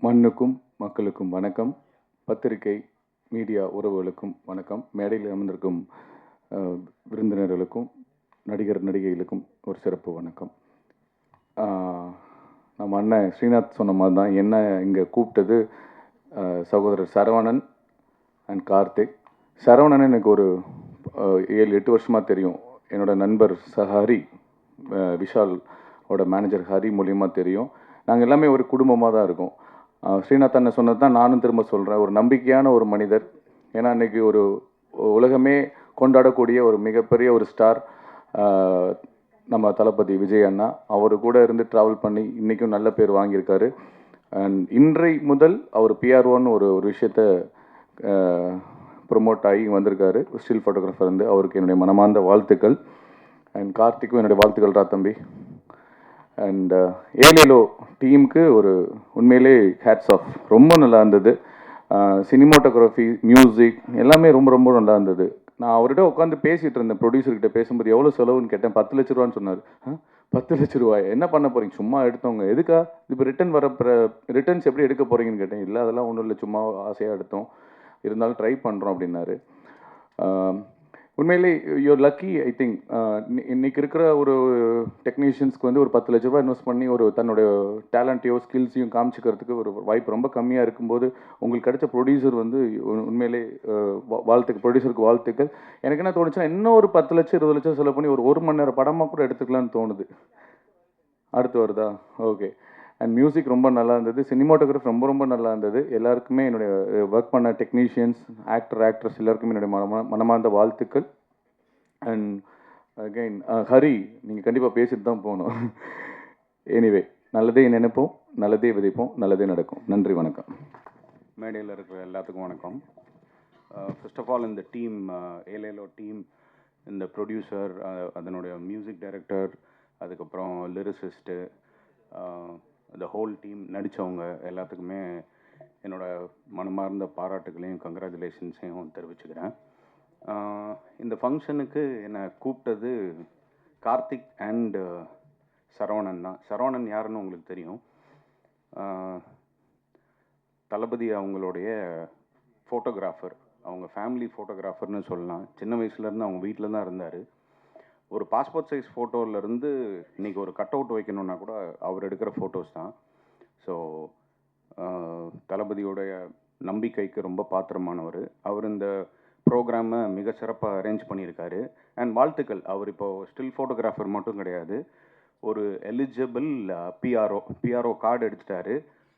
மண்ணுக்கும் மக்களுக்கும் வணக்கம். பத்திரிகை மீடியா உறவுகளுக்கும் வணக்கம். மேடையில் அமர்ந்திருக்கும் விருந்தினர்களுக்கும் நடிகர் நடிகைகளுக்கும் ஒரு சிறப்பு வணக்கம். நம்ம அண்ணன் ஸ்ரீநாத் சொன்ன மாதிரி தான் என்ன இங்கே கூப்பிட்டது சகோதரர் சரவணன் அண்ட் கார்த்திக். சரவணன் எனக்கு ஒரு 7-8 வருஷமாக தெரியும். என்னோட நண்பர் ஹரி, விஷாலோட மேனேஜர் ஹரி மூலியமாக தெரியும். நாங்கள் எல்லாமே ஒரு குடும்பமாக தான் இருக்கோம். ஸ்ரீநாத் அண்ணன் சொன்னது தான் நானும் திரும்ப சொல்கிறேன். ஒரு நம்பிக்கையான ஒரு மனிதர். ஏன்னா இன்றைக்கி ஒரு உலகமே கொண்டாடக்கூடிய ஒரு மிகப்பெரிய ஒரு ஸ்டார் நம்ம தளபதி விஜய் அண்ணா. அவர் கூட இருந்து ட்ராவல் பண்ணி இன்றைக்கும் நல்ல பேர் வாங்கியிருக்காரு. அண்ட் இன்றை முதல் அவர் பிஆர்ஓன்னு ஒரு விஷயத்தை ப்ரொமோட் ஆகி வந்திருக்காரு. ஸ்டில் ஃபோட்டோகிராஃபர் வந்து அவருக்கு என்னுடைய மனமார்ந்த வாழ்த்துக்கள். அண்ட் கார்த்திக்கும் என்னுடைய வாழ்த்துக்கள் ராத்தம்பி. அண்ட் ஏலேலோ டீமுக்கு ஒரு உண்மையிலே ஹேட்ஸ் ஆஃப். ரொம்ப நல்லா இருந்தது. சினிமாட்டோகிராஃபி, மியூசிக் எல்லாமே ரொம்ப ரொம்ப நல்லா இருந்தது. நான் அவர்கிட்ட உட்காந்து பேசிகிட்டு இருந்தேன். ப்ரொடியூசர்கிட்ட பேசும்போது எவ்வளோ செலவுன்னு கேட்டேன். 10 லட்ச ரூபான்னு சொன்னார். 10 லட்ச ரூபாய் என்ன பண்ண போகிறீங்க? சும்மா எடுத்தவங்க எதுக்கா இப்போ ரிட்டர்ன்ஸ் எப்படி எடுக்க போகிறீங்கன்னு கேட்டேன். இல்லை அதெல்லாம் ஒன்றும் இல்லை, சும்மா ஆசையாக எடுத்தோம், இருந்தாலும் ட்ரை பண்ணுறோம் அப்படின்னாரு. உண்மையிலே யூர் லக்கி. ஐ திங்க் இன்னைக்கு இருக்கிற ஒரு டெக்னீஷியன்ஸ்க்கு வந்து ஒரு 10 லட்ச ரூபாய் இன்வெஸ்ட் பண்ணி ஒரு தன்னோட டேலண்ட்டையோ ஸ்கில்ஸையும் காமிச்சிக்கிறதுக்கு ஒரு வாய்ப்பு ரொம்ப கம்மியாக இருக்கும்போது உங்களுக்கு கிடைச்ச ப்ரொடியூசர் வந்து உண்மையிலே ப்ரொடியூசருக்கு வாழ்த்துக்கள். எனக்கு என்ன தோணுச்சுன்னா, இன்னும் ஒரு 10 லட்சம் 20 லட்சம் செலவு பண்ணி ஒரு மணி நேரம் படமாக கூட எடுத்துக்கலான்னு தோணுது. அடுத்து வருதா? ஓகே. அண்ட் மியூசிக் ரொம்ப நல்லா இருந்தது. சினிமாட்டோகிராஃபி ரொம்ப ரொம்ப நல்லா இருந்தது. எல்லாருக்குமே என்னுடைய ஒர்க் பண்ண டெக்னீஷியன்ஸ், ஆக்ட்ரஸ் எல்லாருக்குமே என்னுடைய மனமார்ந்த வாழ்த்துக்கள். அண்ட் அகைன் ஹரி, நீங்கள் கண்டிப்பாக பேசிட்டு தான் போகணும். எனிவே, நல்லதே நினைப்போம், நல்லதே விதைப்போம், நல்லதே நடக்கும். நன்றி, வணக்கம். மேடையில் இருக்கிற எல்லாத்துக்கும் வணக்கம். ஃபர்ஸ்ட் ஆஃப் ஆல் இந்த டீம், ஏலேலோ டீம், இந்த ப்ரொடியூசர், அதனுடைய மியூசிக் டைரக்டர், அதுக்கப்புறம் லிரிசிஸ்ட்டு, இந்த ஹோல் டீம் நடித்தவங்க எல்லாத்துக்குமே என்னோடய மனமார்ந்த பாராட்டுகளையும் கங்க்ராச்சுலேஷன்ஸையும் தெரிவிச்சுக்கிறேன். இந்த ஃபங்க்ஷனுக்கு என்னை கூப்பிட்டது கார்த்திக் அண்டு சரவணன் தான். சரவணன் யாருன்னு உங்களுக்கு தெரியும். தளபதி அவங்களுடைய ஃபோட்டோகிராஃபர், அவங்க ஃபேமிலி ஃபோட்டோகிராஃபர்னு சொல்லலாம். சின்ன வயசுலேருந்து அவங்க வீட்டில் தான் இருந்தார். ஒரு பாஸ்போர்ட் சைஸ் ஃபோட்டோவிலேருந்து இன்றைக்கி ஒரு கட் அவுட் வைக்கணுன்னா கூட அவர் எடுக்கிற ஃபோட்டோஸ் தான். ஸோ தளபதியோடைய நம்பிக்கைக்கு ரொம்ப பாத்திரமானவர். அவர் இந்த ப்ரோக்ராமை மிக சிறப்பாக அரேஞ்ச் பண்ணியிருக்காரு. அண்ட் வாழ்த்துக்கள். அவர் இப்போது ஸ்டில் ஃபோட்டோகிராஃபர் மட்டும் கிடையாது, ஒரு எலிஜிபிள் பிஆர்ஓ கார்டு எடுத்துட்டாரு.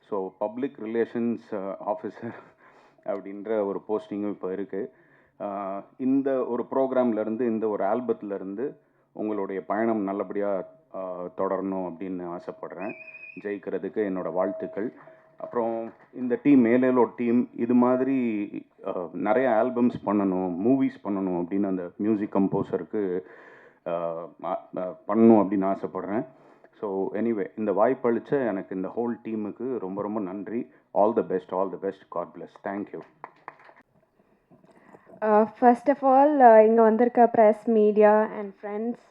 ஸோ பப்ளிக் ரிலேஷன்ஸ் ஆஃபீஸர் அப்படின்ற ஒரு போஸ்டிங்கும் இப்போ இருக்குது. இந்த ஒரு ப்ரோக்ராம்லேருந்து, இந்த ஒரு ஆல்பத்துலேருந்து உங்களுடைய பயணம் நல்லபடியாக தொடரணும் அப்படின்னு ஆசைப்பட்றேன். ஜெயிக்கிறதுக்கு என்னோடய வாழ்த்துக்கள். அப்புறம் இந்த டீம், ஏலேலோ டீம், இது மாதிரி நிறைய ஆல்பம்ஸ் பண்ணணும், மூவிஸ் பண்ணணும் அப்படின்னு அந்த மியூசிக் கம்போசருக்கு பண்ணணும் அப்படின்னு ஆசைப்பட்றேன். ஸோ எனிவே, இந்த வாய்ப்பளித்த எனக்கு இந்த ஹோல் டீமுக்கு ரொம்ப ரொம்ப நன்றி. All the best, all the best. God bless. Thank you. First of all இங்கே வந்திருக்க ப்ரெஸ், மீடியா அண்ட் ஃப்ரெண்ட்ஸ்,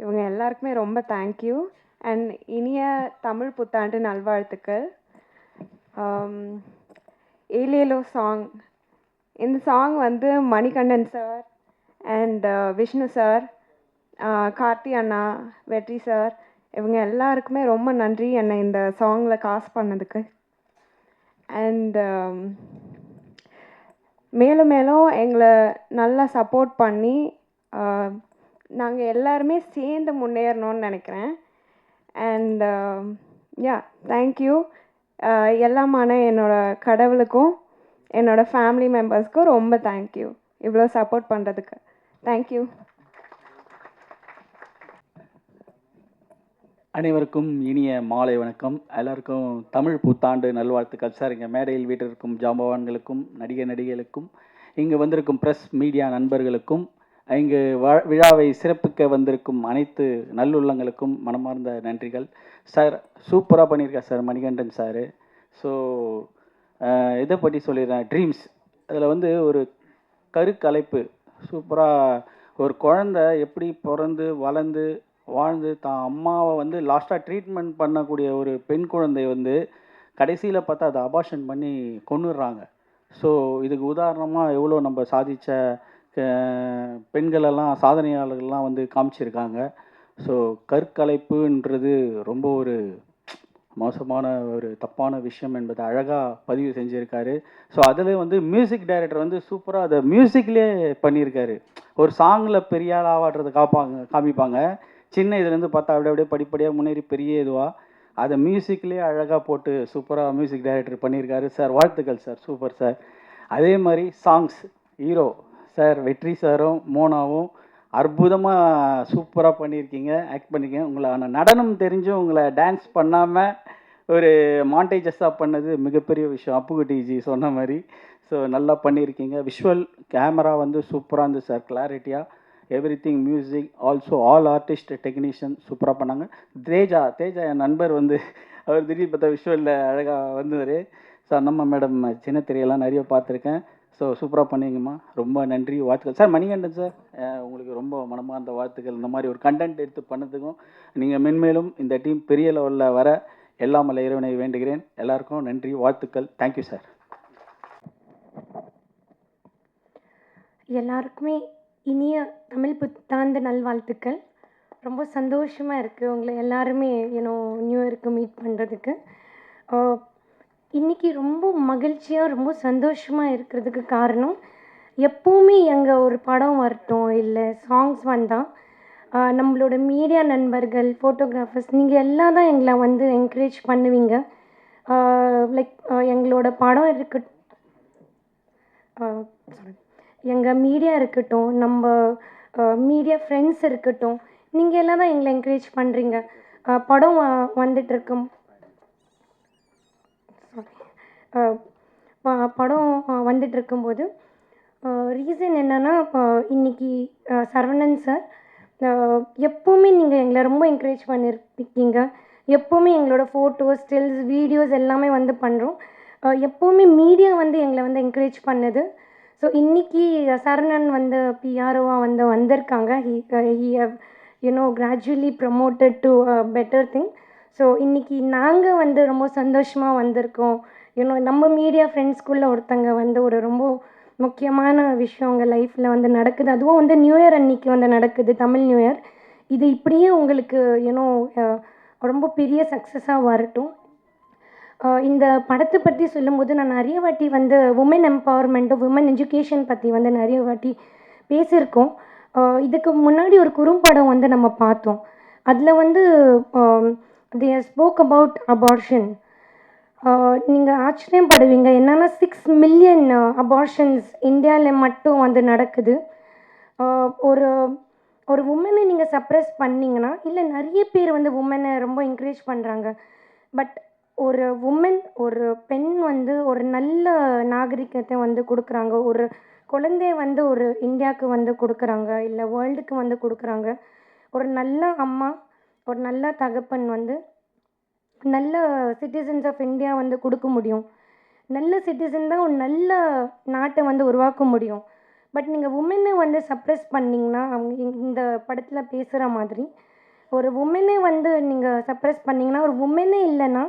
இவங்க எல்லாருக்குமே ரொம்ப தேங்க்யூ. அண்ட் இனிய தமிழ் புத்தாண்டு நல்வாழ்த்துக்கள். ஏலேலோ சாங், இந்த சாங் வந்து Manikandan sir and Vishnu sir, Karthi அண்ணா, வெற்றி சார், இவங்க எல்லாருக்குமே ரொம்ப நன்றி என்னை இந்த சாங்கில் காஸ்ட் பண்ணதுக்கு. அண்ட் மேலும் மேலும் எங்களை நல்லா சப்போர்ட் பண்ணி நாங்கள் எல்லாருமே சேர்ந்து முன்னேறணும்னு நினைக்கிறேன். And yeah, thank you. எல்லாமான என்னோடய கடவுளுக்கும் என்னோடய ஃபேமிலி மெம்பர்ஸ்க்கும் ரொம்ப தேங்க்யூ, இவ்வளோ சப்போர்ட் பண்ணுறதுக்கு. தேங்க்யூ. அனைவருக்கும் இனிய மாலை வணக்கம். எல்லாருக்கும் தமிழ் புத்தாண்டு நல்வாழ்த்துக்கள் சார். இங்கே மேடையில் வீட்டிற்கும் ஜாம்பவான்களுக்கும், நடிகைகளுக்கும், இங்கு வந்திருக்கும் ப்ரெஸ் மீடியா நண்பர்களுக்கும், இங்கு விழாவை சிறப்பிக்க வந்திருக்கும் அனைத்து நல்லுள்ளங்களுக்கும் மனமார்ந்த நன்றிகள். சார் சூப்பராக பண்ணியிருக்கார் சார் மணிகண்டன் சார். ஸோ இதை பற்றி சொல்லிடுறேன். ட்ரீம்ஸ், அதில் வந்து ஒரு கருக்கலைப்பு சூப்பராக, ஒரு குழந்தை எப்படி பிறந்து வளர்ந்து வாழ்ந்து தான் அம்மாவை வந்து லாஸ்ட்டாக ட்ரீட்மெண்ட் பண்ணக்கூடிய ஒரு பெண் குழந்தை வந்து கடைசியில் பார்த்தா அதை அபார்ஷன் பண்ணி கொன்னுடுறாங்க. ஸோ இதுக்கு உதாரணமாக எவ்வளோ நம்ம சாதித்த பெண்களெல்லாம் சாதனையாளர்கள்லாம் வந்து காமிச்சிருக்காங்க. ஸோ கற்கலைப்புன்றது ரொம்ப ஒரு மோசமான ஒரு தப்பான விஷயம் என்பதை அழகாக பதிவு செஞ்சுருக்காரு. ஸோ அதில் வந்து மியூசிக் டைரக்டர் வந்து சூப்பராக அதை மியூசிக்லேயே பண்ணியிருக்காரு. ஒரு சாங்கில் பெரிய ஆள் ஆவாடுறதை காமிப்பாங்க. சின்ன இதுலேருந்து பார்த்தா அப்படியே படிப்படியாக முன்னேறி பெரிய இதுவாக அதை மியூசிக்லேயே அழகாக போட்டு சூப்பராக மியூசிக் டைரக்டர் பண்ணியிருக்காரு சார். வாழ்த்துக்கள் சார், சூப்பர் சார். அதே மாதிரி சாங்ஸ் ஹீரோ சார் வெற்றி சாரும் மோனாவும் அற்புதமாக சூப்பராக பண்ணியிருக்கீங்க, ஆக்ட் பண்ணியிருக்கீங்க. உங்களை நடனம் தெரிஞ்சும் உங்களை டான்ஸ் பண்ணாமல் ஒரு மாண்டேஜஸாக பண்ணது மிகப்பெரிய விஷயம். அப்புகுட்டிஜி சொன்ன மாதிரி. ஸோ நல்லா பண்ணியிருக்கீங்க. விஷுவல் கேமரா வந்து சூப்பராக இருந்துச்சு சார், கிளாரிட்டியாக. Everything music also all artist technician சூப்பராக பண்ணாங்க. தேஜா என் நண்பர் வந்து அவர் திடீர்னு பார்த்தா விஷுவலில் அழகாக வந்தார். ஸோ நம்ம மேடம் சின்ன திரையெல்லாம் நிறைய பார்த்துருக்கேன். ஸோ சூப்பராக பண்ணீங்கம்மா, ரொம்ப நன்றி, வாழ்த்துக்கள் சார். மணிகண்டன் சார், உங்களுக்கு ரொம்ப மனமார்ந்த வாழ்த்துக்கள். இந்த மாதிரி ஒரு கண்டென்ட் எடுத்து பண்ணதுக்கும் நீங்கள் மென்மேலும் இந்த டீம் பெரிய லெவலில் வர எல்லாம் வல்ல இறைவனை வேண்டுகிறேன். எல்லாருக்கும் நன்றி, வாழ்த்துக்கள். Thank you sir. எல்லாருக்குமே இனிய தமிழ் புத்தாண்டு நல்வாழ்த்துக்கள். ரொம்ப சந்தோஷமாக இருக்குது உங்களை எல்லாருமே நியூ இயருக்கு மீட் பண்ணுறதுக்கு. இன்றைக்கி ரொம்ப மகிழ்ச்சியாக ரொம்ப சந்தோஷமாக இருக்கிறதுக்கு காரணம், எப்போவுமே எங்கே ஒரு படம் வரட்டும் இல்லை சாங்ஸ் வந்தால் நம்மளோட மீடியா நண்பர்கள், ஃபோட்டோகிராஃபர்ஸ், நீங்கள் எல்லாம் தான் எங்களை வந்து என்கரேஜ் பண்ணுவீங்க. லைக் எங்களோட படம் எங்கள் மீடியா இருக்கட்டும், நம்ம மீடியா ஃப்ரெண்ட்ஸ் இருக்கட்டும், நீங்கள் எல்லாம் தான் எங்களை என்கரேஜ் பண்ணுறீங்க. படம் வந்துட்டுருக்கும் படம் வந்துட்டு இருக்கும்போது ரீசன் என்னென்னா, இன்றைக்கி சரவணன் சார் எப்போவுமே நீங்கள் எங்களை ரொம்ப என்கரேஜ் பண்ணியிருக்கீங்க. எப்போவுமே எங்களோட ஃபோட்டோஸ், ஸ்டில்ஸ், வீடியோஸ் எல்லாமே வந்து பண்ணுறோம். எப்போவுமே மீடியா வந்து எங்களை வந்து என்கரேஜ் பண்ணுது. ஸோ இன்றைக்கி சரவணன் வந்து பிஆர்ஓவாக வந்து வந்திருக்காங்க. He have gradually promoted to better thing. So இன்றைக்கி நாங்கள் வந்து ரொம்ப சந்தோஷமாக வந்திருக்கோம். நம்ம மீடியா ஃப்ரெண்ட்ஸ்குள்ளே ஒருத்தங்க வந்து ஒரு ரொம்ப முக்கியமான விஷயம் உங்கள் லைஃப்பில் வந்து நடக்குது. அதுவும் வந்து நியூ இயர் அன்றைக்கி வந்து நடக்குது, தமிழ் நியூ இயர். இது இப்படியே உங்களுக்கு ரொம்ப பெரிய சக்ஸஸாக வரட்டும். இந்த படத்தை பற்றி சொல்லும்போது நான் நிறைய வாட்டி வந்து உமன் எம்பவர்மெண்ட்டு, உமன் எஜுகேஷன் பற்றி வந்து நிறைய வாட்டி பேசியிருக்கோம். இதுக்கு முன்னாடி ஒரு குறும்படம் வந்து நம்ம பார்த்தோம். அதில் வந்து they spoke about abortion. நீங்கள் ஆச்சரியப்படுவீங்க, என்னென்னா 6 மில்லியன் அபார்ஷன்ஸ் இந்தியாவில் மட்டும் வந்து நடக்குது. ஒரு ஒரு உமனை நீங்கள் சப்ரெஸ் பண்ணிங்கன்னா, இல்லை நிறைய பேர் வந்து உமனை ரொம்ப என்கரேஜ் பண்ணுறாங்க. பட் ஒரு உமன், ஒரு பெண் வந்து ஒரு நல்ல நாகரிகத்தை வந்து கொடுக்குறாங்க. ஒரு குழந்தைய வந்து ஒரு இந்தியாவுக்கு வந்து கொடுக்குறாங்க, இல்லை வேர்ல்டுக்கு வந்து கொடுக்குறாங்க. ஒரு நல்ல அம்மா, ஒரு நல்ல தகப்பன் வந்து நல்ல சிட்டிசன்ஸ் ஆஃப் இந்தியா வந்து கொடுக்க முடியும். நல்ல சிட்டிசன் தான் ஒரு நல்ல நாட்டை வந்து உருவாக்க முடியும். பட் நீங்கள் உமனை வந்து சப்ரெஸ் பண்ணிங்கன்னா, அவங்க இந்த படத்தில் பேசுகிற மாதிரி ஒரு உமனை வந்து நீங்கள் சப்ரெஸ் பண்ணிங்கன்னா, ஒரு உமனே இல்லைன்னா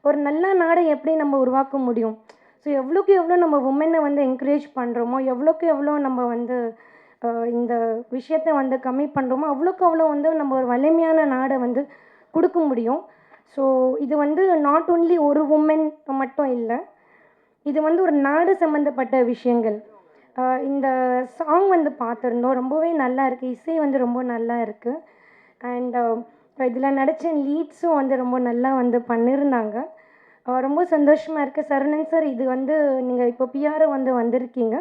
ஒரு நல்ல நாடை எப்படி நம்ம உருவாக்க முடியும்? ஸோ எவ்வளோக்கு எவ்வளோ நம்ம உமனை வந்து என்கரேஜ் பண்ணுறோமோ, எவ்வளோக்கு எவ்வளோ நம்ம வந்து இந்த விஷயத்தை வந்து கம்மி பண்ணுறோமோ, அவ்வளோக்கு அவ்வளோ வந்து நம்ம ஒரு வலிமையான நாடை வந்து கொடுக்க முடியும். ஸோ இது வந்து நாட் ஓன்லி ஒரு உமன் மட்டும் இல்லை, இது வந்து ஒரு நாடு சம்மந்தப்பட்ட விஷயங்கள். இந்த சாங் வந்து பார்த்துருந்தோம், ரொம்பவே நல்லா இருக்குது. இசை வந்து ரொம்ப நல்லா இருக்குது. அண்ட் இதில் நடித்த லீட்ஸும் வந்து ரொம்ப நல்லா வந்து பண்ணியிருந்தாங்க. ரொம்ப சந்தோஷமாக இருக்குது. சரவணன் சார், இது வந்து நீங்கள் இப்போ பிஆர்ஓ வந்து வந்திருக்கீங்க.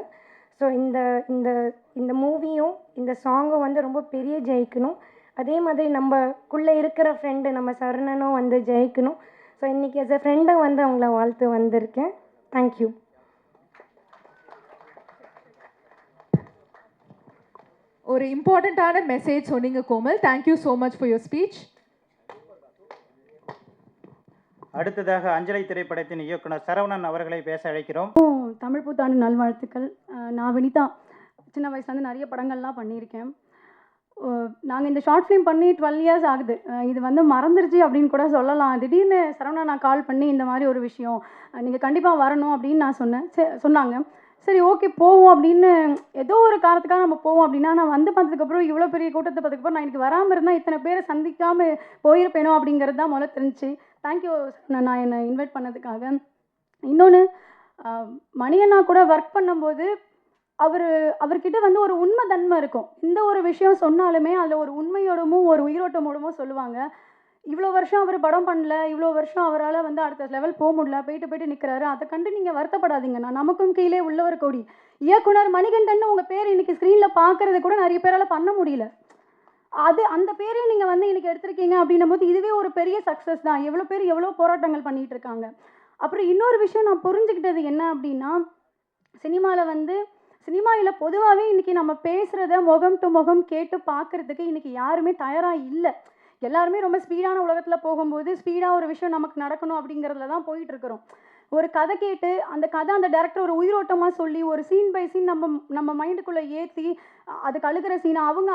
ஸோ இந்த இந்த இந்த மூவியும் இந்த சாங்கும் வந்து ரொம்ப பெரிய ஜெயிக்கணும். அதே மாதிரி நம்மக்குள்ளே இருக்கிற ஃப்ரெண்டு நம்ம சரவணனும் வந்து ஜெயிக்கணும். ஸோ இன்றைக்கி as a ஃப்ரெண்டை வந்து அவங்கள வாழ்த்து வந்திருக்கேன். தேங்க்யூ. ஒரு இம்பார்ட்டண்ட்டான மெசேஜ் சொன்னீங்க Komal. Thank you so much for your speech. அடுத்ததாக அஞ்சலி திரைப்படத்தின் இயக்குனர் சரவணன் அவர்களை பேச அழைக்கிறோம். தமிழ் புத்தாண்டு நல்வாழ்த்துக்கள். நான் வினிதா, சின்ன வயசுலேருந்து நிறைய படங்கள்லாம் பண்ணியிருக்கேன். நாங்கள் இந்த ஷார்ட் ஃபிலிம் பண்ணி 12 இயர்ஸ் ஆகுது. இது வந்து மறந்துருச்சு அப்படின்னு கூட சொல்லலாம். திடீர்னு சரவணா நான் கால் பண்ணி இந்த மாதிரி ஒரு விஷயம் நீங்கள் கண்டிப்பாக வரணும் அப்படின்னு நான் சொன்னேன். சொன்னாங்க. சரி ஓகே போவோம் அப்படின்னு ஏதோ ஒரு காரணத்துக்காக நம்ம போவோம் அப்படின்னா, நான் வந்து பார்த்ததுக்கப்புறம் இவ்வளோ பெரிய கூட்டத்தை பார்த்ததுக்கப்புறம் நான் இன்றைக்கி வராமல் இருந்தால் இத்தனை பேரை சந்திக்காமல் போயிருப்பேனோ அப்படிங்கிறது தான் முதல்ல தெரிஞ்சிச்சு. தேங்க்யூ நான் என்னை இன்வைட் பண்ணதுக்காக. இன்னொன்று, மணியண்ணா கூட ஒர்க் பண்ணும்போது அவர்கிட்ட வந்து ஒரு உண்மை தன்மை இருக்கும். இந்த ஒரு விஷயம் சொன்னாலுமே அதில் ஒரு உண்மையோடமும் ஒரு உயிரோட்டமோடமும் சொல்லுவாங்க. இவ்வளோ வருஷம் அவர் படம் பண்ணல, இவ்வளோ வருஷம் அவரால் வந்து அடுத்த லெவல் போக முடியல, போயிட்டு நிற்கிறாரு. அதை கண்டு நீங்கள் வருத்தப்படாதீங்கண்ணா. நமக்கும் கீழே உள்ளவர் கோடி. இயக்குனர் மணிகண்டன் உங்கள் பேர் இன்றைக்கி ஸ்க்ரீனில் பார்க்குறது கூட நிறைய பேரால் பண்ண முடியல. அந்த பேரையும் நீங்கள் வந்து இன்றைக்கி எடுத்திருக்கீங்க அப்படின்னும் போது இதுவே ஒரு பெரிய சக்ஸஸ் தான். எவ்வளோ பேர் எவ்வளோ போராட்டங்கள் பண்ணிகிட்டு இருக்காங்க. அப்புறம் இன்னொரு விஷயம் நான் புரிஞ்சுக்கிட்டது என்ன அப்படின்னா, சினிமாவில் பொதுவாகவே இன்றைக்கி நம்ம பேசுகிறத முகம் டு முகம் கேட்டு பார்க்குறதுக்கு இன்றைக்கி யாருமே தயாராக இல்லை. எல்லாருமே ரொம்ப ஸ்பீடான உலகத்தில் போகும்போது ஸ்பீடாக ஒரு விஷயம் நமக்கு நடக்கணும் அப்படிங்கிறதுல தான் போயிட்டுருக்குறோம். ஒரு கதை கேட்டு அந்த கதை அந்த டேரக்டர் ஒரு உயிரோட்டமாக சொல்லி ஒரு சீன் பை சீன் நம்ம மைண்டுக்குள்ளே ஏற்றி அதுக்கு அழுகிற சீனை அவங்க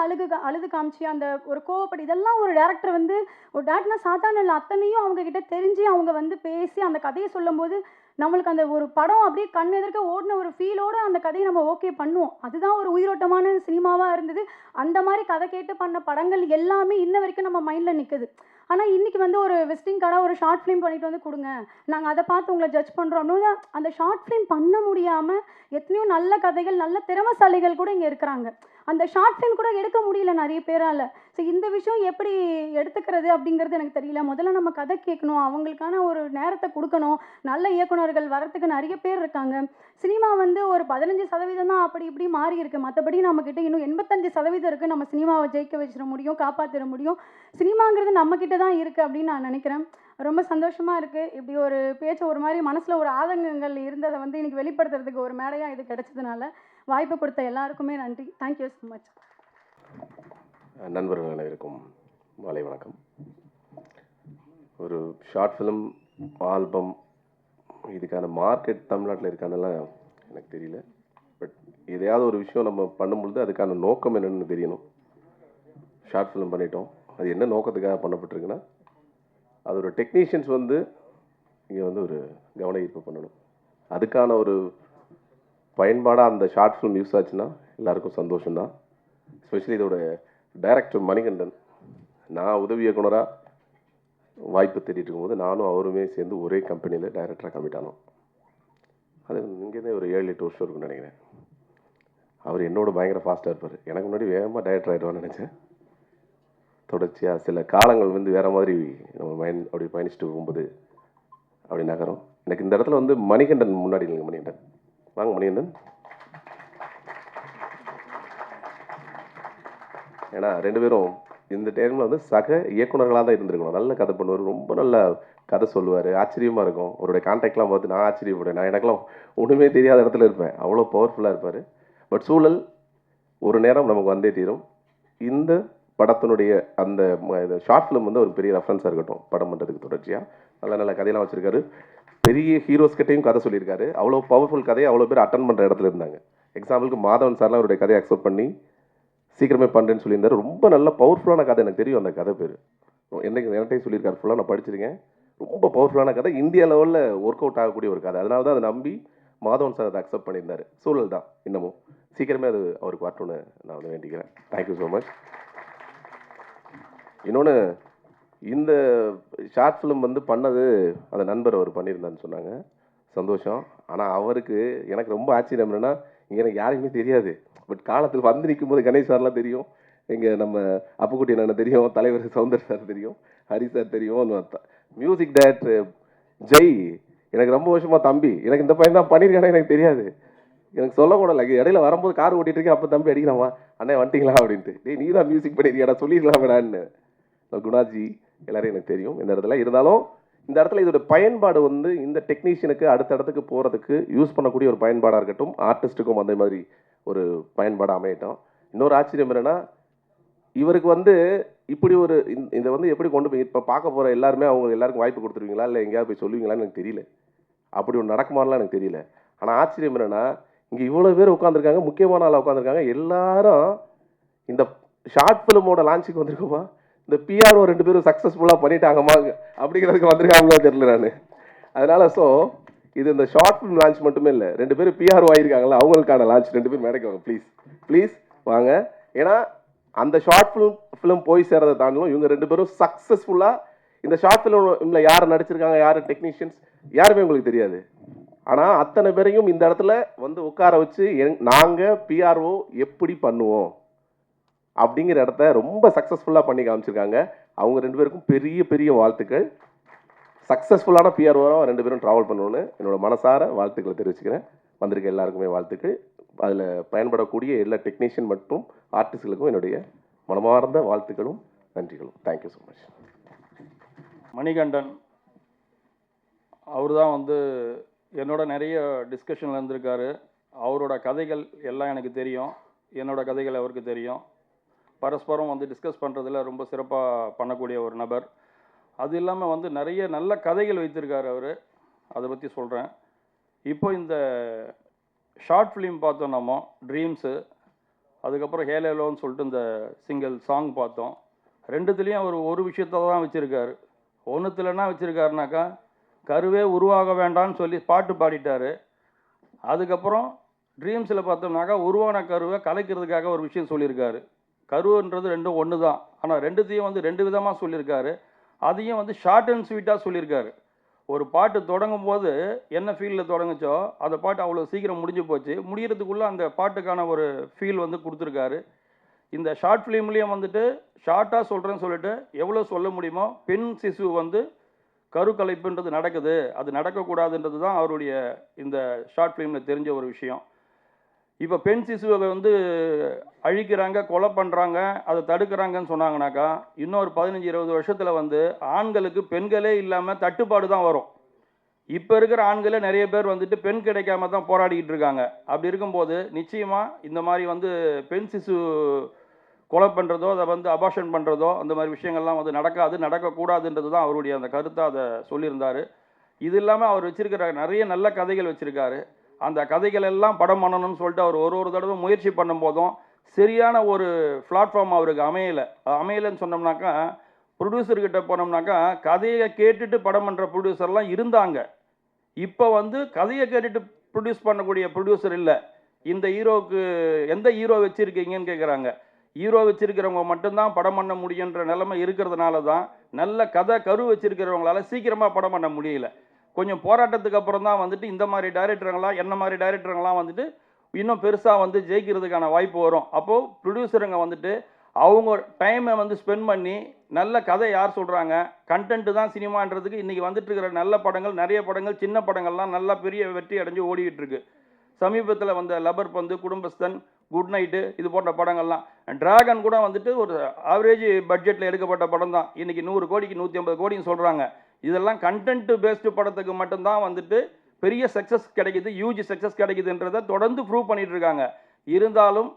அழுது காமிச்சு அந்த ஒரு கோவப்படி இதெல்லாம் ஒரு டேரக்டர் வந்து ஒரு டேரக்டர்னா சாதாரண இல்லை. அத்தனையும் அவங்கக்கிட்ட தெரிஞ்சு அவங்க வந்து பேசி அந்த கதையை சொல்லும்போது நம்மளுக்கு அந்த ஒரு படம் அப்படியே கண் எதிர்க்க ஓடின ஒரு ஃபீலோடு அந்த கதையை நம்ம ஓகே பண்ணுவோம். அதுதான் ஒரு உயிரோட்டமான சினிமாவாக இருந்தது. அந்த மாதிரி கதை கேட்டு பண்ண படங்கள் எல்லாமே இன்ன வரைக்கும் நம்ம மைண்டில் நிற்குது. ஆனால் இன்றைக்கி வந்து ஒரு விசிட்டிங் கார்டாக ஒரு ஷார்ட் ஃபிலிம் பண்ணிட்டு வந்து கொடுங்க, நாங்கள் அதை பார்த்து உங்களை ஜட்ஜ் பண்ணுறோம் அப்படின்னு அந்த ஷார்ட் ஃபிலிம் பண்ண முடியாமல் எத்தனையோ நல்ல கதைகள் நல்ல திறமைசாலிகள் கூட இங்கே இருக்கிறாங்க. அந்த ஷார்ட் ஃபிலிம் கூட எடுக்க முடியல நிறைய பேரால். ஸோ இந்த விஷயம் எப்படி எடுத்துக்கிறது அப்படிங்கிறது எனக்கு தெரியல. முதல்ல நம்ம கதை கேட்கணும், அவங்களுக்கான ஒரு நேரத்தை கொடுக்கணும். நல்ல இயக்குனர்கள் வரத்துக்கு நிறைய பேர் இருக்காங்க. சினிமா வந்து ஒரு 15% தான் அப்படி இப்படி மாறி இருக்குது. மற்றபடி நம்மக்கிட்ட இன்னும் 85% இருக்குது. நம்ம சினிமாவை ஜெயிக்க வச்சிட முடியும், காப்பாற்றிட முடியும். சினிமாங்கிறது நம்மக்கிட்ட தான் இருக்குது அப்படின்னு நான் நினைக்கிறேன். ரொம்ப சந்தோஷமாக இருக்குது. இப்படி ஒரு பேச்சு ஒரு மாதிரி மனசில் ஒரு ஆதங்கங்கள் இருந்ததை வந்து இன்றைக்கி வெளிப்படுத்துறதுக்கு ஒரு மேடையாக இது கிடைச்சதுனால வாய்ப்பு கொடுத்த எல்லாருக்குமே நன்றி. Thank you so much. நண்பர்கள் அனைவருக்கும் மாலை வணக்கம். ஒரு ஷார்ட் ஃபிலிம் ஆல்பம் இதுக்கான மார்க்கெட் தமிழ்நாட்டில் இருக்கானெல்லாம் எனக்கு தெரியல. பட் எதையாவது ஒரு விஷயம் நம்ம பண்ணும்பொழுது அதுக்கான நோக்கம் என்னென்னு தெரியணும். ஷார்ட் ஃபிலிம் பண்ணிட்டோம், அது என்ன நோக்கத்துக்காக பண்ணப்பட்டிருக்குன்னா அதோட டெக்னீஷியன்ஸ் வந்து இங்கே வந்து ஒரு கவன ஈர்ப்பு பண்ணணும். அதுக்கான ஒரு பயன்பாடாக அந்த ஷார்ட் ஃபிலிம் யூஸ் ஆச்சுன்னா எல்லாருக்கும் சந்தோஷம்தான். எஸ்பெஷலி இதோட டைரக்டர் மணிகண்டன், நான் உதவி இயக்குனராக வாய்ப்பு தேடிட்டு இருக்கும்போது நானும் அவருமே சேர்ந்து ஒரே கம்பெனியில் டைரக்டராக கமிட் ஆனோம். அது இங்கேருந்தே ஒரு 7-8 வருஷம் இருக்குன்னு நினைக்கிறேன். அவர் என்னோட பயங்கர ஃபாஸ்ட்டாக இருப்பார். எனக்கு முன்னாடி வேகமாக டைரக்டர் ஆகிடுவான்னு நினச்சேன். தொடர்ச்சியாக சில காலங்கள் வந்து வேறு மாதிரி நம்ம மைண்ட் அப்படி பயணிச்சுட்டு போகும்போது அப்படி நகரும். எனக்கு இந்த இடத்துல வந்து மணிகண்டன் முன்னாடி இல்லைங்க, மணிகண்டன் வாங்க மணிகண்டன். ஏன்னா 2 பேரும் இந்த டைமில் வந்து சக இயக்குனர்களாக தான் இருந்திருக்கணும். நல்ல கதை பண்ணுவார், ரொம்ப நல்ல கதை சொல்லுவார், ஆச்சரியமாக இருக்கும். அவருடைய கான்டாக்ட்லாம் பார்த்து நான் ஆச்சரியப்படுவேன். நான் எனக்கெல்லாம் ஒன்றுமே தெரியாத இடத்துல இருப்பேன், அவ்வளோ பவர்ஃபுல்லாக இருப்பார். பட் சூழல் ஒரு நேரம் நமக்கு வந்தே தீரும். இந்த படத்தினுடைய அந்த ஷார்ட் ஃபிலிம் வந்து ஒரு பெரிய ரெஃபரன்ஸாக இருக்கட்டும் படம் பண்ணுறதுக்கு. தொடர்ச்சியாக நல்ல நல்ல கதையெல்லாம் வச்சுருக்காரு. பெரிய ஹீரோஸ்கிட்டையும் கதை சொல்லியிருக்காரு. அவ்வளோ பவர்ஃபுல் கதையை அவ்வளோ பேர் அட்டன் பண்ணுற இடத்துல இருந்தாங்க. எக்ஸாம்பிளுக்கு மாதவன் சார்லாம் அவருடைய கதையை அக்செப்ட் பண்ணி சீக்கிரமே பண்ணுறேன்னு சொல்லியிருந்தாரு. ரொம்ப நல்ல பவர்ஃபுல்லான கதை, எனக்கு தெரியும் அந்த கதை பேர். என்கிட்டையும் சொல்லியிருக்காரு, ஃபுல்லாக நான் படிச்சிருக்கேன். ரொம்ப பவர்ஃபுல்லான கதை, இந்தியா லெவலில் ஒர்க் அவுட் ஆகக்கூடிய ஒரு கதை. அதனால தான் அதை நம்பி மாதவன் சார் அதை அக்செப்ட் பண்ணியிருந்தார். சூழல் தான் இன்னமும் சீக்கிரமே அது அவருக்கு வரட்டும்னு நான் வந்து வேண்டிக்கிறேன். Thank you so much. இன்னொன்று, இந்த ஷார்ட் ஃபிலிம் வந்து பண்ணது அந்த நண்பர் அவர் பண்ணியிருந்தான்னு சொன்னாங்க, சந்தோஷம். ஆனால் அவருக்கு எனக்கு ரொம்ப ஆச்சரியம் என்னென்னா, இங்கே எனக்கு யாருக்குமே தெரியாது. பட் காலத்தில் வந்து நிற்கும் போது கணேஷ் சார்லாம் தெரியும், இங்கே நம்ம அப்புக்குட்டி அண்ணன் தெரியும், தலைவர் சௌந்தர் சார் தெரியும், ஹரி சார் தெரியும், மியூசிக் டைரக்டர் ஜெய் எனக்கு ரொம்ப வருஷமாக தம்பி. எனக்கு இந்த பையன் தான் பண்ணியிருக்கானே எனக்கு தெரியாது, எனக்கு சொல்லக்கூட இல்லை. இடையில வரும்போது கார் ஓட்டிகிட்டு இருக்கேன், அப்போ தம்பி அடிக்கிறாமா அண்ணே வந்துட்டிங்களா அப்படின்ட்டு. டேய் நீ தான் மியூசிக் பண்ணியிருக்கியாடா சொல்லிடலாமேடான்னு. குணாஜி எல்லாரும் எனக்கு தெரியும் இந்த இடத்துல. இருந்தாலும் இந்த இடத்துல இதோட பயன்பாடு வந்து இந்த டெக்னீஷியனுக்கு அடுத்த இடத்துக்கு போகிறதுக்கு யூஸ் பண்ணக்கூடிய ஒரு பயன்பாடாக இருக்கட்டும், ஆர்டிஸ்ட்டுக்கும் அந்த மாதிரி ஒரு பயன்பாடாக அமையட்டும். இன்னொரு ஆச்சரியம் என்னென்னா, இவருக்கு வந்து இப்படி ஒரு இதை வந்து எப்படி கொண்டு போய் இப்போ பார்க்க போகிற எல்லாருமே அவங்க எல்லாருக்கும் வாய்ப்பு கொடுத்துருவீங்களா இல்லை எங்கேயாவது போய் சொல்லுவீங்களான்னு எனக்கு தெரியல. அப்படி ஒன்று நடக்குமானலாம் எனக்கு தெரியல. ஆனால் ஆச்சரியம் என்னென்னா, இங்கே இவ்வளோ பேர் உட்காந்துருக்காங்க, முக்கியமான ஆளாக உட்காந்துருக்காங்க. எல்லாரும் இந்த ஷார்ட் ஃபிலிமோட லான்ச்சுக்கு வந்திருக்கோமா, இந்த பிஆர்ஓ 2 பேரும் சக்ஸஸ்ஃபுல்லாக பண்ணிட்டாங்கம்மா அப்படிங்கிறதுக்கு வந்திருக்காங்களோ தெரியல நான். அதனால் ஸோ இது இந்த ஷார்ட் ஃபிலிம் லான்ச் மட்டுமே இல்லை, 2 பேரும் பிஆர்ஓ ஆகியிருக்காங்களா அவங்களுக்கான லான்ச். 2 பேரும் மேடைக்கு வாங்க ப்ளீஸ், ப்ளீஸ் வாங்க. ஏன்னா அந்த ஷார்ட் ஃபிலிம் போய் சேரதை தாண்டிலும் இவங்க 2 பேரும் சக்ஸஸ்ஃபுல்லாக இந்த ஷார்ட் ஃபிலிமில் யார் நடிச்சிருக்காங்க, யார் டெக்னீஷியன்ஸ் யாருமே உங்களுக்கு தெரியாது. ஆனால் அத்தனை பேரையும் இந்த இடத்துல வந்து உட்கார வச்சு நாங்கள் பிஆர்ஓ எப்படி பண்ணுவோம் அப்படிங்கிற இடத்த ரொம்ப சக்ஸஸ்ஃபுல்லாக பண்ணி காமிச்சிருக்காங்க. அவங்க 2 பேருக்கும் பெரிய பெரிய வாழ்த்துக்கள். சக்ஸஸ்ஃபுல்லான பிஆர்ஓவாக 2 பேரும் ட்ராவல் பண்ணணுன்னு என்னோட மனசார வாழ்த்துக்களை தெரிவிச்சுக்கிறேன். வந்திருக்க எல்லாருக்குமே வாழ்த்துக்கள். அதில் பயன்படக்கூடிய எல்லா டெக்னீஷியன் மற்றும் ஆர்டிஸ்டுகளுக்கும் என்னுடைய மனமார்ந்த வாழ்த்துக்களும் நன்றிகளும். Thank you so much. மணிகண்டன் அவர் தான் வந்து என்னோட நிறைய டிஸ்கஷனில் இருந்திருக்காரு. அவரோட கதைகள் எல்லாம் எனக்கு தெரியும், என்னோட கதைகள் அவருக்கு தெரியும். பரஸ்பரம் வந்து டிஸ்கஸ் பண்ணுறதுல ரொம்ப சிறப்பாக பண்ணக்கூடிய ஒரு நபர். அது இல்லாமல் வந்து நிறைய நல்ல கதைகள் வைத்திருக்காரு அவர், அதை பற்றி சொல்கிறேன். இப்போ இந்த ஷார்ட் ஃபிலிம் பார்த்தோம் நம்ம, ட்ரீம்ஸு, அதுக்கப்புறம் ஹேலேலோன்னு சொல்லிட்டு இந்த சிங்கிள் சாங் பார்த்தோம். ரெண்டுத்துலேயும் அவர் ஒரு விஷயத்தை தான் வச்சுருக்காரு. ஒன்றுத்தில் என்ன வச்சுருக்காருனாக்கா, கருவே உருவாக வேண்டாம்னு சொல்லி பாட்டு பாடிட்டார். அதுக்கப்புறம் ட்ரீம்ஸில் பார்த்தோம்னாக்கா உருவான கருவை கலைக்கிறதுக்காக ஒரு விஷயம் சொல்லியிருக்காரு. கருவுன்றது ரெண்டும் ஒன்று தான், ஆனால் ரெண்டுத்தையும் வந்து 2 விதமாக சொல்லியிருக்காரு. அதையும் வந்து ஷார்ட் அண்ட் ஸ்வீட்டாக சொல்லியிருக்காரு. ஒரு பாட்டு தொடங்கும் போது என்ன ஃபீலில் தொடங்குச்சோ அந்த பாட்டு அவ்வளோ சீக்கிரம் முடிஞ்சு போச்சு, முடிகிறதுக்குள்ளே அந்த பாட்டுக்கான ஒரு ஃபீல் வந்து கொடுத்துருக்காரு. இந்த ஷார்ட் ஃபிலிம்லேயும் வந்துட்டு ஷார்ட்டாக சொல்கிறேன்னு சொல்லிட்டு எவ்வளோ சொல்ல முடியுமோ, பெண் சிசு வந்து கருக்கலைப்புன்றது நடக்குது, அது நடக்கக்கூடாதுன்றது தான் அவருடைய இந்த ஷார்ட் ஃபிலிமில் தெரிஞ்ச ஒரு விஷயம். இப்போ பெண் சிசுவை வந்து அழிக்கிறாங்க, கொலை பண்ணுறாங்க, அதை தடுக்கிறாங்கன்னு சொன்னாங்கனாக்கா இன்னொரு 15-20 வருஷத்தில் வந்து ஆண்களுக்கு பெண்களே இல்லாமல் தட்டுப்பாடு தான் வரும். இப்போ இருக்கிற ஆண்களே நிறைய பேர் வந்துட்டு பெண் கிடைக்காம தான் போராடிக்கிட்டு இருக்காங்க. அப்படி இருக்கும்போது நிச்சயமாக இந்த மாதிரி வந்து பெண் சிசு கொலை பண்ணுறதோ, அதை வந்து அபார்ஷன் பண்ணுறதோ, அந்த மாதிரி விஷயங்கள்லாம் வந்து நடக்காது, நடக்கக்கூடாதுன்றது தான் அவருடைய அந்த கருத்தை அதை சொல்லியிருந்தார். இது இல்லாமல் அவர் வச்சுருக்கிற நிறைய நல்ல கதைகள் வச்சுருக்காரு. அந்த கதைகள் எல்லாம் படம் பண்ணணும்னு சொல்லிட்டு அவர் ஒரு தடவை முயற்சி பண்ணும்போதும் சரியான ஒரு பிளாட்ஃபார்ம் அவருக்கு அமையலைன்னு சொன்னோம்னாக்கா, ப்ரொடியூசர்கிட்ட போனோம்னாக்கா கதையை கேட்டுட்டு படம் பண்ணுற ப்ரொடியூசர்லாம் இருந்தாங்க. இப்போ வந்து கதையை கேட்டுட்டு ப்ரொடியூஸ் பண்ணக்கூடிய ப்ரொடியூசர் இல்லை. இந்த ஹீரோவுக்கு எந்த ஹீரோ வச்சுருக்கீங்கன்னு கேட்குறாங்க. ஹீரோ வச்சுருக்கிறவங்க மட்டும்தான் படம் பண்ண முடியுன்ற நிலைமை இருக்கிறதுனால தான் நல்ல கதை கரு வச்சுருக்கிறவங்களால சீக்கிரமாக படம் பண்ண முடியல. கொஞ்சம் போராட்டத்துக்கு அப்புறம் தான் வந்துட்டு இந்த மாதிரி டைரக்டருங்களாம் என்ன மாதிரி டைரக்டருங்களாம் வந்துட்டு இன்னும் பெருசாக வந்து ஜெயிக்கிறதுக்கான வாய்ப்பு வரும். அப்போது ப்ரொடியூசருங்க வந்துட்டு அவங்க டைமை வந்து ஸ்பெண்ட் பண்ணி நல்ல கதை யார் சொல்கிறாங்க, கண்டென்ட்டு தான் சினிமான்றதுக்கு இன்றைக்கி வந்துட்டு இருக்கிற நல்ல படங்கள், நிறைய படங்கள், சின்ன படங்கள்லாம் நல்லா பெரிய வெற்றி அடைஞ்சு ஓடிக்கிட்டு இருக்கு. சமீபத்தில் வந்த லபர் பந்து, குடும்பஸ்தன், குட் நைட்டு, இது போன்ற படங்கள்லாம். டிராகன் கூட வந்துட்டு ஒரு ஆவரேஜ் பட்ஜெட்டில் எடுக்கப்பட்ட படம் தான், இன்றைக்கி 100 கோடிக்கு 150 கோடின்னு சொல்கிறாங்க. இதெல்லாம் கண்டென்ட் பேஸ்டு படத்துக்கு மட்டும்தான் வந்துட்டு பெரிய சக்ஸஸ் கிடைக்குது, யூஜி சக்ஸஸ் கிடைக்குதுன்றதை தொடர்ந்து ப்ரூவ் பண்ணிட்டு இருக்காங்க. இருந்தாலும்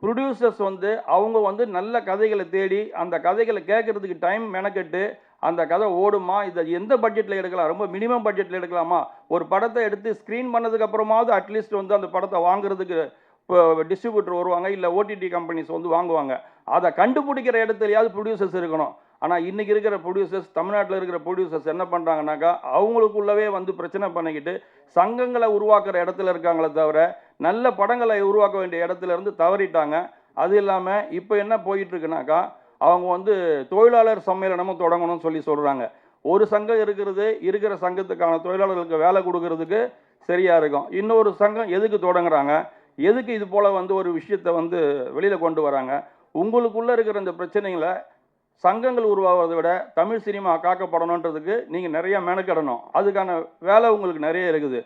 ப்ரொடியூசர்ஸ் வந்து அவங்க வந்து நல்ல கதைகளை தேடி அந்த கதைகளை கேட்குறதுக்கு டைம் மெனக்கெட்டு அந்த கதை ஓடுமா, இதை எந்த பட்ஜெட்டில் எடுக்கலாம், ரொம்ப மினிமம் பட்ஜெட்டில் எடுக்கலாமா, ஒரு படத்தை எடுத்து ஸ்க்ரீன் பண்ணதுக்கு அப்புறமாவது அட்லீஸ்ட் வந்து அந்த படத்தை வாங்குறதுக்கு இப்போ டிஸ்ட்ரிபியூட்டர் வருவாங்க, இல்லை ஓடிடி கம்பெனிஸ் வந்து வாங்குவாங்க. அதை கண்டுபிடிக்கிற இடத்துலையாவது ப்ரொடியூசர்ஸ் இருக்கணும். ஆனால் இன்றைக்கி இருக்கிற ப்ரொடியூசர்ஸ், தமிழ்நாட்டில் இருக்கிற ப்ரொடியூசர்ஸ் என்ன பண்ணுறாங்கனாக்கா அவங்களுக்குள்ளவே வந்து பிரச்சனை பண்ணிக்கிட்டு சங்கங்களை உருவாக்குற இடத்துல இருக்காங்களே தவிர நல்ல படங்களை உருவாக்க வேண்டிய இடத்துல இருந்து தவறிட்டாங்க. அது இல்லாமல் இப்போ என்ன போயிட்டுருக்குனாக்கா அவங்க வந்து தொழிலாளர் சம்மேளனமும் தொடங்கணும்னு சொல்கிறாங்க. ஒரு சங்கம் இருக்கிற சங்கத்துக்கான தொழிலாளர்களுக்கு வேலை கொடுக்கறதுக்கு சரியாக இருக்கும். இன்னொரு சங்கம் எதுக்கு தொடங்குறாங்க, எதுக்கு இது போல் வந்து ஒரு விஷயத்தை வந்து வெளியில் கொண்டு வராங்க? உங்களுக்குள்ளே இருக்கிற இந்த பிரச்சனைகளை சங்கங்கள் உருவாகிறத விட தமிழ் சினிமா காக்கப்படணுன்றதுக்கு நீங்கள் நிறையா மெனக்கிடணும். அதுக்கான வேலை உங்களுக்கு நிறைய இருக்குது.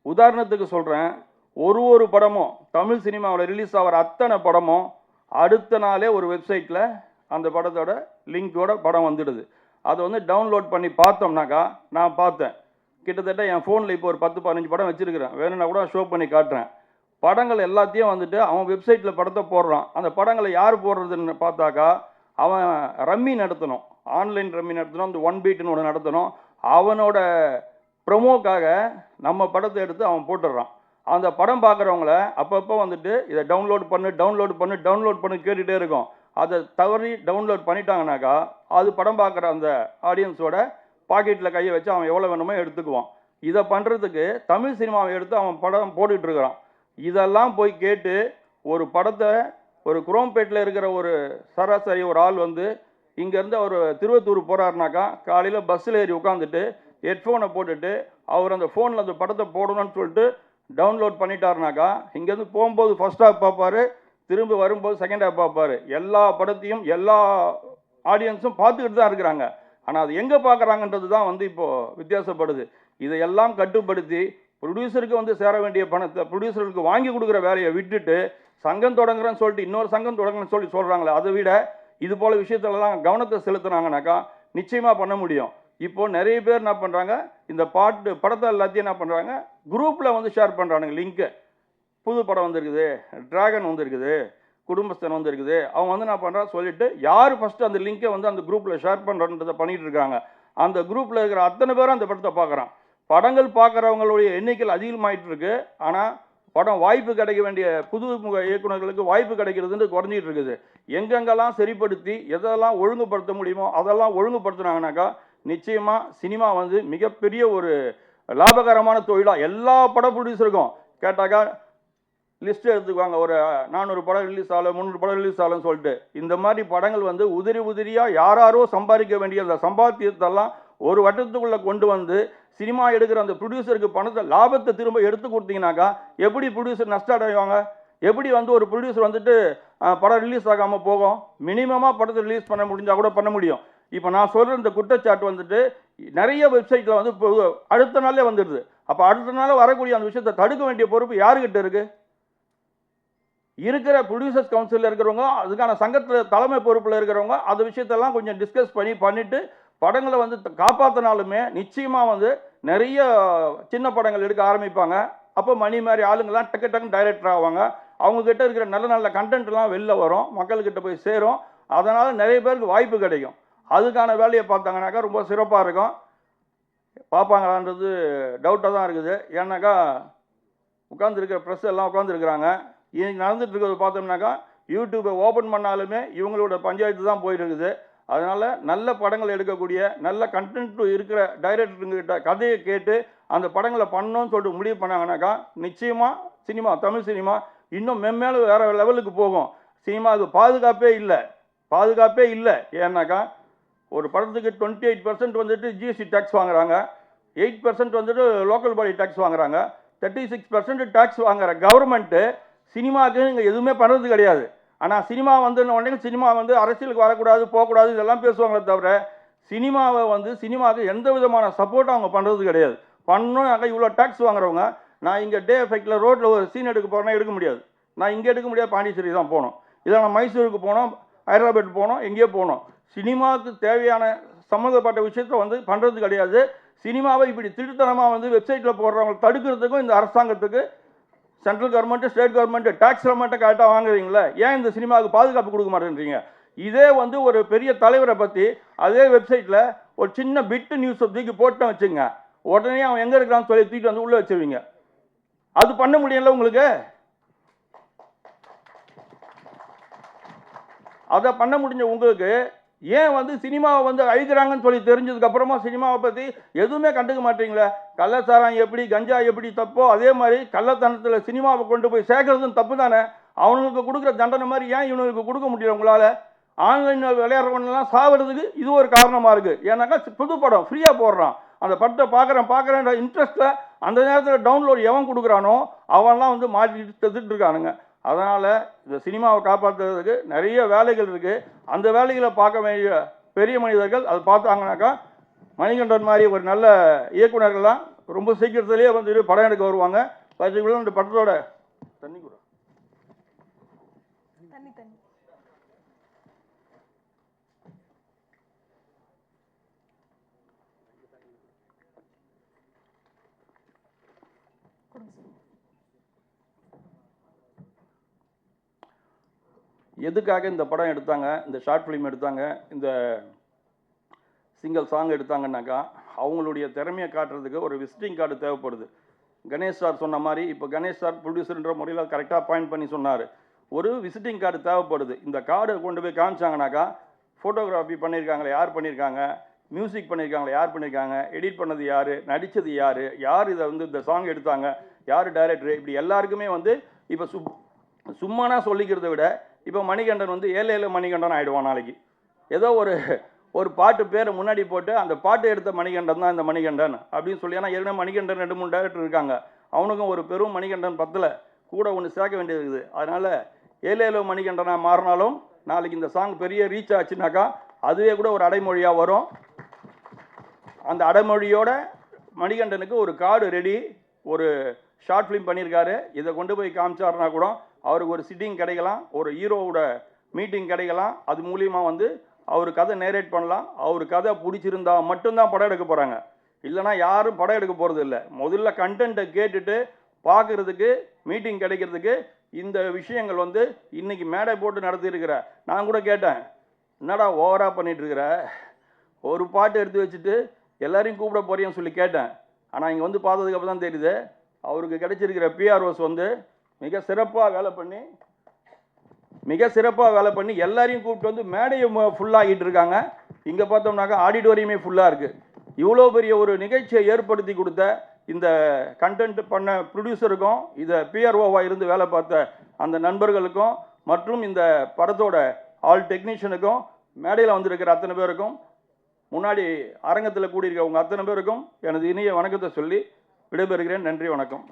உதாரணத்துக்கு சொல்கிறேன், ஒரு படமும் தமிழ் சினிமாவில் ரிலீஸ் ஆகிற அத்தனை படமும் அடுத்த நாளே ஒரு வெப்சைட்டில் அந்த படத்தோட லிங்கோட படம் வந்துடுது. அதை வந்து டவுன்லோட் பண்ணி பார்த்தோம்னாக்கா, நான் பார்த்தேன் கிட்டத்தட்ட என் ஃபோனில் இப்போ ஒரு 10-15 படம் வச்சுருக்கிறேன், வேணும்னா கூட ஷோ பண்ணி காட்டுறேன். படங்கள் எல்லாத்தையும் வந்துட்டு அவன் வெப்சைட்டில் படத்தை போடுறான். அந்த படங்களை யார் போடுறதுன்னு பார்த்தாக்கா அவன் ரம்மி நடத்தணும், ஆன்லைன் ரம்மி நடத்தணும், அந்த 1 பீட்னு ஒன்று நடத்தணும். அவனோட ப்ரொமோக்காக நம்ம படத்தை எடுத்து அவன் போட்டுடுறான். அந்த படம் பார்க்குறவங்கள அப்பப்போ வந்துட்டு இதை டவுன்லோட் பண்ணு கேட்டுகிட்டே இருக்கும். அதை தவறி டவுன்லோட் பண்ணிட்டாங்கனாக்கா அது படம் பார்க்குற அந்த ஆடியன்ஸோட பாக்கெட்டில் கையை வச்சு அவன் எவ்வளோ வேணுமோ எடுத்துக்குவான். இதை பண்ணுறதுக்கு தமிழ் சினிமாவை எடுத்து அவன் படம் போட்டுக்கிட்டு இருக்கிறான். இதெல்லாம் போய் கேட்டு ஒரு படத்தை ஒரு குரோம்பேட்டில் இருக்கிற ஒரு சராசரி ஒரு ஆள் வந்து இங்கேருந்து அவர் திருவத்தூர் போகிறாருனாக்கா காலையில் பஸ்ஸில் ஏறி உட்காந்துட்டு ஹெட்ஃபோனை போட்டுட்டு அவர் அந்த ஃபோனில் அந்த படத்தை போடணும்னு சொல்லிட்டு டவுன்லோட் பண்ணிட்டாருனாக்கா இங்கேருந்து போகும்போது ஃபர்ஸ்ட் ஹாஃப் பார்ப்பார், திரும்ப வரும்போது செகண்ட் ஹாஃப் பார்ப்பார். எல்லா படத்தையும் எல்லா ஆடியன்ஸும் பார்த்துக்கிட்டு தான் இருக்கிறாங்க. ஆனால் அது எங்கே பார்க்குறாங்கன்றது தான் வந்து இப்போது வித்தியாசப்படுது. இதையெல்லாம் கட்டுப்படுத்தி ப்ரொடியூசருக்கு வந்து சேர வேண்டிய பணத்தை ப்ரொடியூசருக்கு வாங்கி கொடுக்குற வேலையை விட்டுட்டு சங்கம் தொடங்குறேன்னு சொல்லிட்டு இன்னொரு சங்கம் தொடங்குறேன்னு சொல்லி சொல்கிறாங்களே, அதை விட இது போல் விஷயத்துலலாம் கவனத்தை செலுத்துனாங்கனாக்கா நிச்சயமாக பண்ண முடியும். இப்போது நிறைய பேர் என்ன பண்ணுறாங்க, இந்த படத்தை எல்லாத்தையும் என்ன பண்ணுறாங்க, குரூப்பில் வந்து ஷேர் பண்ணுறானுங்க லிங்க்கு. புது படம் வந்துருக்குது, டிராகன் வந்துருக்குது, குடும்பஸ்தன் வந்துருக்குது. அவங்க வந்து என்ன பண்ணுறா சொல்லிவிட்டு யார் ஃபஸ்ட்டு அந்த லிங்க்கை வந்து அந்த குரூப்பில் ஷேர் பண்ணுறன்றதை பண்ணிகிட்டு இருக்காங்க. அந்த குரூப்பில் இருக்கிற அத்தனை பேரும் அந்த படத்தை பார்க்குறான். படங்கள் பார்க்குறவங்களுடைய எண்ணிக்கைகள் அதிகமாகிட்டு இருக்கு. ஆனால் படம் வாய்ப்பு கிடைக்க வேண்டிய புதுமுக இயக்குநர்களுக்கு வாய்ப்பு கிடைக்கிறதுன்னு குறைஞ்சிட்டு இருக்குது. எங்கெங்கெல்லாம் சரிப்படுத்தி எதெல்லாம் ஒழுங்குபடுத்த முடியுமோ அதெல்லாம் ஒழுங்குபடுத்துனாங்கனாக்கா நிச்சயமாக சினிமா வந்து மிகப்பெரிய ஒரு லாபகரமான தொழிலாக எல்லா பட ப்ரொடியூசருக்கும் கேட்டாக்கா லிஸ்ட்டு எடுத்துக்குவாங்க. ஒரு 400 படம் ரிலீஸ் ஆகலாம், 300 படம் ரிலீஸ் ஆகலன்னு சொல்லிட்டு இந்த மாதிரி படங்கள் வந்து உதிரியாக யாரோ சம்பாதிக்க வேண்டிய அந்த சம்பாத்தியத்தெல்லாம் ஒரு வட்டத்துக்குள்ளே கொண்டு வந்து சினிமா எடுக்கிற அந்த ப்ரொடியூசருக்கு பணத்தை லாபத்தை திரும்ப எடுத்து கொடுத்தீங்கன்னாக்கா எப்படி ப்ரொடியூசர் நஷ்டம் அடைவாங்க? எப்படி வந்து ஒரு ப்ரொடியூசர் வந்துட்டு படம் ரிலீஸ் ஆகாமல் போகும்? மினிமமாக படத்தை ரிலீஸ் பண்ண முடிஞ்சால் கூட பண்ண முடியும். இப்போ நான் சொல்கிற இந்த குற்றச்சாட்டு வந்துட்டு நிறைய வெப்சைட்டில் வந்து அடுத்த நாளே வந்துடுது. அப்போ அடுத்த நாள் வரக்கூடிய அந்த விஷயத்தை தடுக்க வேண்டிய பொறுப்பு யாருக்கிட்ட இருக்குது? இருக்கிற ப்ரொடியூசர்ஸ் கவுன்சிலில் இருக்கிறவங்க, அதுக்கான சங்கத்தில் தலைமை பொறுப்பில் இருக்கிறவங்க அந்த விஷயத்தெல்லாம் கொஞ்சம் டிஸ்கஸ் பண்ணிவிட்டு படங்களை வந்து காப்பாற்றினாலுமே நிச்சயமாக வந்து நிறைய சின்ன படங்கள் எடுக்க ஆரம்பிப்பாங்க. அப்போ மணி மாதிரி ஆளுங்கள்லாம் டக்குன்னு டைரக்டர் ஆவாங்க. அவங்கக்கிட்ட இருக்கிற நல்ல நல்ல கண்டென்ட்லாம் வெளில வரும், மக்கள்கிட்ட போய் சேரும். அதனால் நிறைய பேருக்கு வாய்ப்பு கிடைக்கும். அதுக்கான வேலையை பார்த்தாங்கனாக்கா ரொம்ப சிறப்பாக இருக்கும். பார்ப்பாங்களான்றது டவுட்டாக தான் இருக்குது. ஏன்னாக்கா உட்காந்துருக்கிற ப்ரெஸ் எல்லாம் உட்காந்துருக்குறாங்க. இன்னைக்கு நடந்துட்டு இருக்கிறது பார்த்தோம்னாக்கா யூடியூப்பை ஓப்பன் பண்ணாலுமே இவங்களோட பஞ்சாயத்து தான் போயிருக்குது. அதனால் நல்ல படங்கள் எடுக்கக்கூடிய நல்ல கண்டென்ட் இருக்கிற டைரக்டருங்கிட்ட கதையை கேட்டு அந்த படங்களை பண்ணணும்னு சொல்லிட்டு முடிவு பண்ணாங்கனாக்கா நிச்சயமாக சினிமா, தமிழ் சினிமா இன்னும் மென்மேலும் வேறு லெவலுக்கு போகும். சினிமாவுக்கு பாதுகாப்பே இல்லை. ஏன்னாக்கா ஒரு படத்துக்கு 28% வந்துட்டு ஜிஎஸ்டி டேக்ஸ் வாங்குறாங்க, 8% வந்துட்டு லோக்கல் பாடி டேக்ஸ் வாங்குறாங்க, 36% டேக்ஸ் வாங்குற கவர்மெண்ட்டு சினிமாவுக்கு இங்கே எதுவுமே பண்ணுறது கிடையாது. ஆனால் சினிமா வந்து உடனே சினிமா வந்து அரசியலுக்கு வரக்கூடாது, போகக்கூடாது இதெல்லாம் பேசுவாங்களே தவிர சினிமாவுக்கு எந்த விதமான சப்போர்ட்டும் அவங்க பண்ணுறது கிடையாது. பண்ணணும்னாக்கா இவ்வளோ டேக்ஸ் வாங்குறவங்க, நான் இங்கே டே எஃபெக்டில் ரோட்டில் ஒரு சீன் எடுக்க போகிறேன்னா எடுக்க முடியாது. நான் இங்கே எடுக்க முடியாது, பாண்டிச்சேரி தான் போகணும். இதில் நான் மைசூருக்கு போனோம், ஹைதராபாத் போனோம், எங்கேயோ போகணும். சினிமாவுக்கு தேவையான சம்மந்தப்பட்ட விஷயத்தை வந்து பண்ணுறது கிடையாது. சினிமாவை இப்படி திருத்தனமாக வந்து வெப்சைட்டில் போடுறவங்க தடுக்கிறதுக்கும் இந்த அரசாங்கத்துக்கு சென்ட்ரல் கவர்மெண்ட்டு, ஸ்டேட் கவர்மெண்ட்டு டேக்ஸில் மட்டும் கரெக்டாக வாங்குறீங்களே, ஏன் இந்த சினிமாவுக்கு பாதுகாப்பு கொடுக்க மாட்டேன்றீங்க? இதே வந்து ஒரு பெரிய தலைவரை பற்றி அதே வெப்சைட்டில் ஒரு சின்ன பிட்டு நியூஸை தூக்கி போட்டோம் வச்சுங்க, உடனே அவன் எங்கே இருக்கிறான்னு சொல்லி தூக்கிட்டு வந்து உள்ளே வச்சுருவீங்க. அது பண்ண முடியல உங்களுக்கு. அதை பண்ண முடிஞ்ச உங்களுக்கு ஏன் வந்து சினிமாவை வந்து அழிக்கிறாங்கன்னு சொல்லி தெரிஞ்சதுக்கப்புறமா சினிமாவை பற்றி எதுவுமே கண்டுக்க மாட்டீங்களே? கள்ளச்சாரம் எப்படி, கஞ்சா எப்படி தப்போ அதே மாதிரி கள்ளத்தனத்தில் சினிமாவை கொண்டு போய் சேர்க்கறதும் தப்பு தானே. அவனுக்கு கொடுக்குற தண்டனை மாதிரி ஏன் இவனுக்கு கொடுக்க முடியல உங்களால்? ஆன்லைனில் விளையாடுறவனெல்லாம் சாகிறதுக்கு இது ஒரு காரணமாக இருக்குது. ஏன்னாக்கா புது படம் ஃப்ரீயாக போடுறான், அந்த படத்தை பார்க்குறேன்ற இன்ட்ரெஸ்ட்டில் அந்த நேரத்தில் டவுன்லோட் எவன் கொடுக்குறானோ அவன்லாம் வந்து மாட்டிட்டு செத்துட்டு இருக்கானுங்க. அதனால் இந்த சினிமாவை காப்பாற்றுறதுக்கு நிறைய வேலைகள் இருக்குது. அந்த வேலைகளை பார்க்க வேண்டிய பெரிய மனிதர்கள் அது பார்த்தாங்கனாக்கா மணிகண்டன் மாதிரி ஒரு நல்ல இயக்குநர்கள்லாம் ரொம்ப சீக்கிரத்திலேயே வந்துட்டு படம் எடுக்க வருவாங்க. பார்த்திங்கன்னா இந்த படத்தோட தண்ணி கூட எதுக்காக இந்த படம் எடுத்தாங்க, இந்த ஷார்ட் ஃபிலிம் எடுத்தாங்க, இந்த சிங்கிள் சாங் எடுத்தாங்கன்னாக்கா அவங்களுடைய திறமையை காட்டுறதுக்கு ஒரு விசிட்டிங் கார்டு தேவைப்படுது. கணேஷ் சார் சொன்ன மாதிரி இப்போ கணேஷ் சார் ப்ரொடியூசர்ன்ற முறையில் கரெக்டாக பாயிண்ட் பண்ணி சொன்னார். ஒரு விசிட்டிங் கார்டு தேவைப்படுது. இந்த கார்டு கொண்டு போய் காமிச்சாங்கனாக்கா ஃபோட்டோகிராஃபி பண்ணியிருக்காங்களே யார் பண்ணியிருக்காங்க, மியூசிக் பண்ணியிருக்காங்களே யார் பண்ணியிருக்காங்க, எடிட் பண்ணது யார், நடித்தது யார், யார் இதை வந்து இந்த சாங் எடுத்தாங்க, யார் டைரக்டர், இப்படி எல்லாருக்குமே வந்து இப்போ சும்மானா சொல்லிக்கிறத விட இப்போ மணிகண்டன் வந்து ஏழு மணிகண்டன் ஆகிடுவான் நாளைக்கு. ஏதோ ஒரு பாட்டு பேரை முன்னாடி போட்டு அந்த பாட்டு எடுத்த மணிகண்டன் தான் இந்த மணிகண்டன் அப்படின்னு சொல்லி. ஏன்னா ஏற்கனவே மணிகண்டன் 2-3 டைரக்டர் இருக்காங்க, அவனுக்கும் ஒரு பெரும் மணிகண்டன் 10ல் கூட ஒன்று சேர்க்க வேண்டியது இருக்குது. அதனால் ஏழு மணிகண்டனாக மாறினாலும் நாளைக்கு இந்த சாங் பெரிய ரீச் ஆச்சுனாக்கா அதுவே கூட ஒரு அடைமொழியாக வரும். அந்த அடைமொழியோட மணிகண்டனுக்கு ஒரு கார்டு ரெடி, ஒரு ஷார்ட் ஃபிலிம் பண்ணியிருக்காரு. இதை கொண்டு போய் காமிச்சாருனா கூட அவருக்கு ஒரு சிட்டிங் கிடைக்கலாம், ஒரு ஹீரோவோட மீட்டிங் கிடைக்கலாம். அது மூலியமாக வந்து அவர் கதை நேரேட் பண்ணலாம். அவர் கதை பிடிச்சிருந்தா மட்டும்தான் படம் எடுக்க போகிறாங்க, இல்லைனா யாரும் படம் எடுக்க போகிறது இல்லை. முதல்ல கண்டென்ட்டை கேட்டுட்டு பார்க்குறதுக்கு மீட்டிங் கிடைக்கிறதுக்கு இந்த விஷயங்கள் வந்து இன்றைக்கி மேடை போட்டு நடத்தியிருக்கிற. நான் கூட கேட்டேன், என்னடா ஓவராக பண்ணிகிட்ருக்கிற, ஒரு பாட்டு எடுத்து வச்சுட்டு எல்லாரையும் கூப்பிட போறியன்னு சொல்லி கேட்டேன். ஆனால் இங்கே வந்து பார்த்ததுக்கப்புறம் தான் தெரியுது அவருக்கு கிடைச்சிருக்கிற பிஆர்ஓஸ் வந்து மிக சிறப்பாக வேலை பண்ணி எல்லாரையும் கூப்பிட்டு வந்து மேடையை ஃபுல்லாகிட்டு இருக்காங்க. இங்கே பார்த்தோம்னாக்கா ஆடிட்டோரியமே ஃபுல்லாக இருக்குது. இவ்வளோ பெரிய ஒரு நிகழ்ச்சியை ஏற்படுத்தி கொடுத்த இந்த கண்டென்ட் பண்ண ப்ரொடியூசருக்கும், இதை பிஆர்ஓவாக இருந்து வேலை பார்த்த அந்த நண்பர்களுக்கும், மற்றும் இந்த படத்தோட ஆல் டெக்னீஷியனுக்கும், மேடையில் வந்திருக்கிற அத்தனை பேருக்கும், முன்னாடி அரங்கத்தில் கூடியிருக்கவங்க அத்தனை பேருக்கும் எனது இனிய வணக்கத்தை சொல்லி விடைபெறுகிறேன். நன்றி, வணக்கம்.